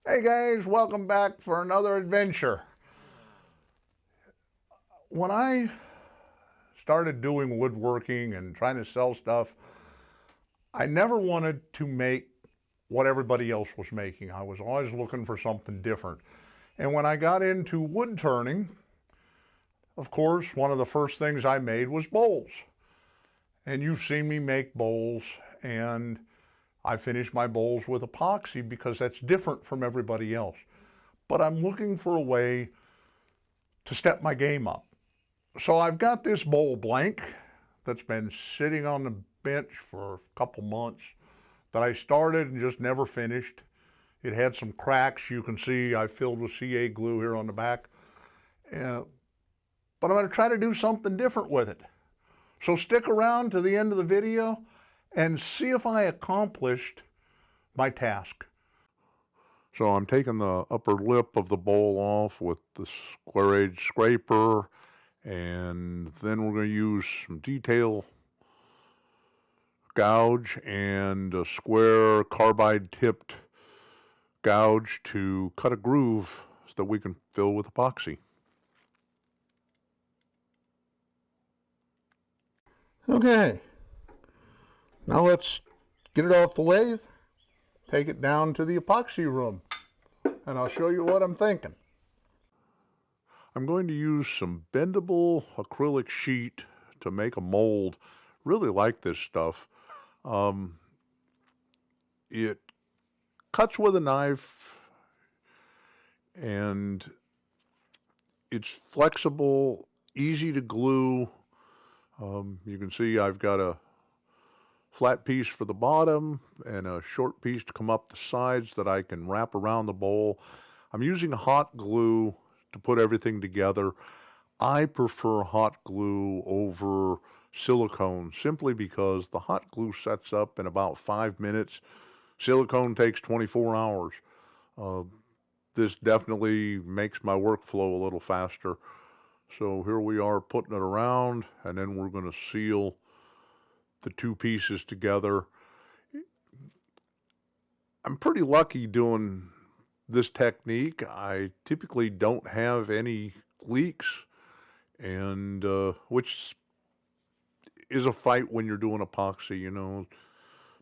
Hey guys, welcome back for another adventure. When I started doing woodworking and trying to sell stuff, I never wanted to make what everybody else was making. I was always looking for something different. And when I got into wood turning, of course, one of the first things I made was bowls. And you've seen me make bowls, and I finish my bowls with epoxy because that's different from everybody else. But I'm looking for a way to step my game up. So I've got this bowl blank that's been sitting on the bench for a couple months that I started and just never finished. It had some cracks. You can see I filled with CA glue here on the back. But I'm going to try to do something different with it. So stick around to the end of the video and see if I accomplished my task. So I'm taking the upper lip of the bowl off with the square edge scraper, and then we're going to use some detail gouge and a square carbide tipped gouge to cut a groove so that we can fill with epoxy. Okay, now let's get it off the lathe, take it down to the epoxy room, and I'll show you what I'm thinking. I'm going to use some bendable acrylic sheet to make a mold. Really like this stuff. It cuts with a knife and it's flexible, easy to glue. You can see I've got a flat piece for the bottom and a short piece to come up the sides that I can wrap around the bowl. I'm using hot glue to put everything together. I prefer hot glue over silicone simply because the hot glue sets up in about 5 minutes. Silicone takes 24 hours. This definitely makes my workflow a little faster. So here we are putting it around, and then we're going to seal the two pieces together. I'm pretty lucky doing this technique. I typically don't have any leaks, and which is a fight when you're doing epoxy. You know,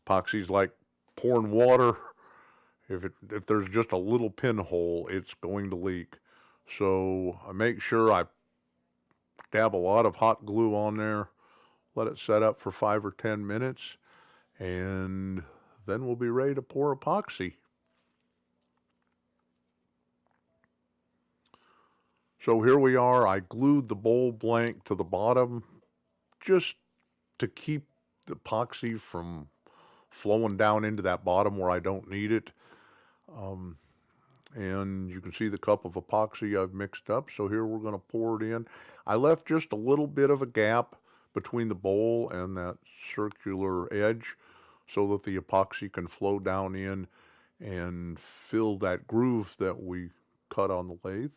epoxy's like pouring water. If there's just a little pinhole, it's going to leak. So I make sure I dab a lot of hot glue on there, let it set up for 5 or 10 minutes, and then we'll be ready to pour epoxy. So here we are. I glued the bowl blank to the bottom just to keep the epoxy from flowing down into that bottom where I don't need it. And you can see the cup of epoxy I've mixed up. So here we're going to pour it in. I left just a little bit of a gap between the bowl and that circular edge so that the epoxy can flow down in and fill that groove that we cut on the lathe.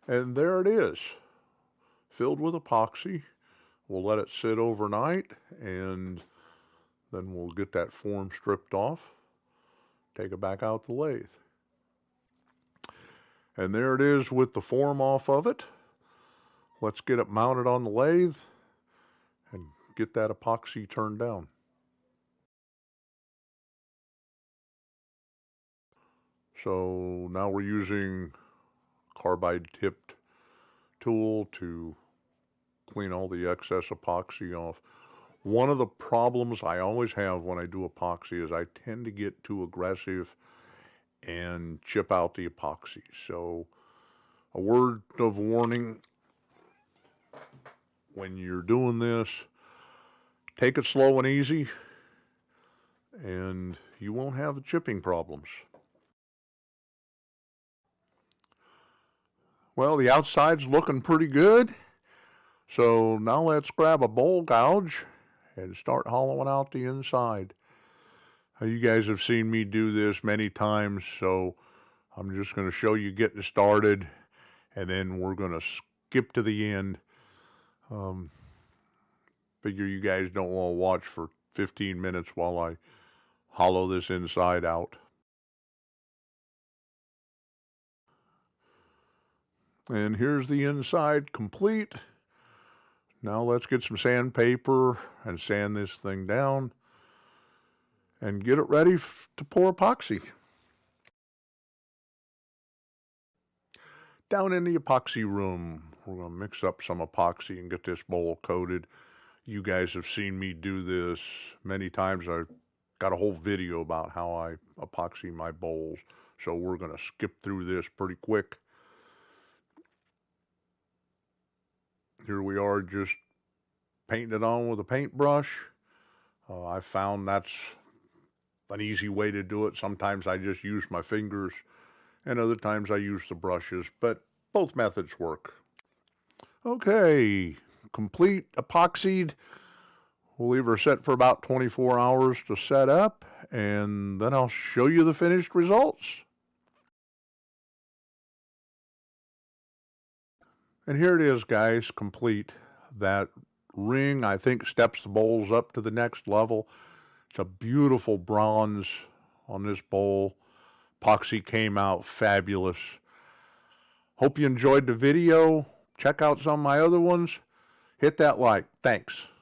And there it is, filled with epoxy. We'll let it sit overnight, and then we'll get that form stripped off, take it back out the lathe. And there it is with the form off of it. Let's get it mounted on the lathe and get that epoxy turned down. So now we're using carbide tipped tool to clean all the excess epoxy off. One of the problems I always have when I do epoxy is I tend to get too aggressive and chip out the epoxy. So a word of warning, when you're doing this, take it slow and easy and you won't have the chipping problems. Well, the outside's looking pretty good. So now let's grab a bowl gouge and start hollowing out the inside. You guys have seen me do this many times, so I'm just going to show you getting started, and then we're going to skip to the end. Figure you guys don't want to watch for 15 minutes while I hollow this inside out. And here's the inside complete. Now let's get some sandpaper and sand this thing down and get it ready to pour epoxy. Down in the epoxy room, we're going to mix up some epoxy and get this bowl coated. You guys have seen me do this many times. I've got a whole video about how I epoxy my bowls, so we're going to skip through this pretty quick. Here we are, just painting it on with a paintbrush. I found that's an easy way to do it. Sometimes I just use my fingers, and other times I use the brushes, but both methods work. Okay, complete epoxied. We'll leave her set for about 24 hours to set up, and then I'll show you the finished results. And here it is, guys, complete. That ring, I think, steps the bowls up to the next level. It's a beautiful bronze on this bowl. Epoxy came out fabulous. Hope you enjoyed the video. Check out some of my other ones. Hit that like. Thanks.